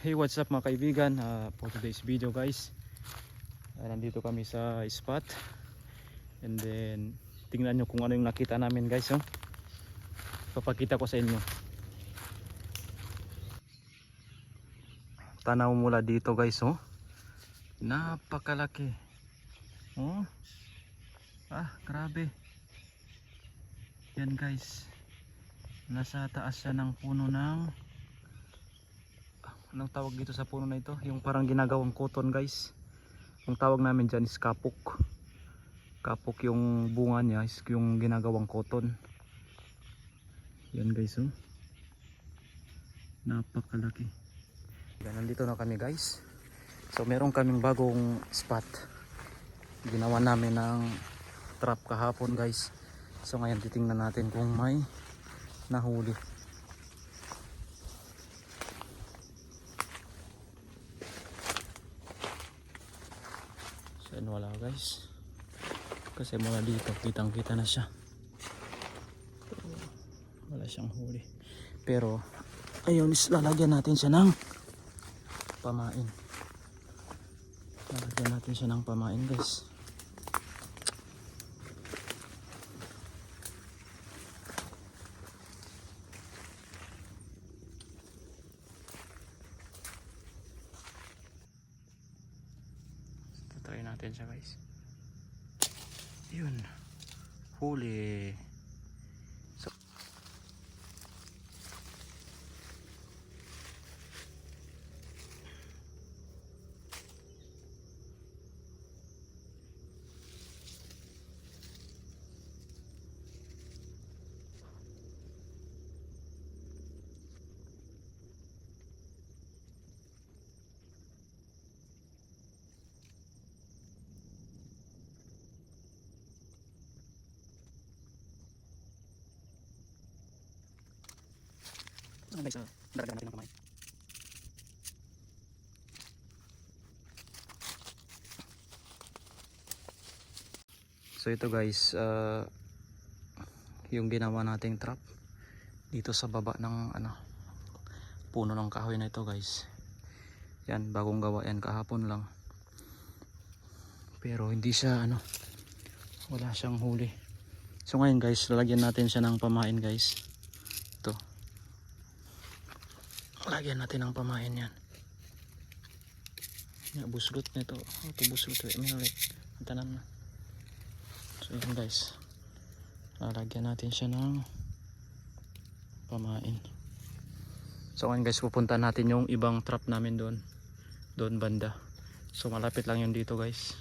Hey, what's up mga kaibigan, for today's video guys, nandito kami sa spot. And then tingnan nyo kung ano yung nakita namin guys, oh. Papakita ko sa inyo. Tanaw mula dito guys, oh. Napakalaki, oh. Grabe. Yan guys, nasa taas siya ng puno ng, anong tawag dito sa puno na ito? Yung parang ginagawang cotton guys. Yung tawag namin dyan is kapok. Kapok yung bunga niya is yung ginagawang cotton. Yan guys, oh. Napakalaki. Yan, nandito na kami guys. So meron kaming bagong spot. Ginawa namin ng trap kahapon guys. So ngayon titingnan natin kung may nahuli. Wala guys, kasi mula dito kitang kita na siya, wala siyang huli. Pero ayun, lalagyan natin siya ng pamain. Lalagyan natin siya ng pamain guys. Try natin siya guys. Yun, huli. So, guys, daragan natin ng kamay. So ito guys, yung ginawa nating trap dito sa baba ng puno ng kahoy na ito guys. Yan, bagong gawa yan, kahapon lang. Pero hindi siya wala siyang huli. So ngayon guys, lalagyan natin siya ng pamain guys. Ito, lagyan natin ng pamain yan. Buslot nito. Ito buslot. Minulit. Tanan na. So yun guys, lalagyan natin siya ng pamain. So ngayon guys, pupunta natin yung ibang trap namin doon banda. So malapit lang yun dito guys.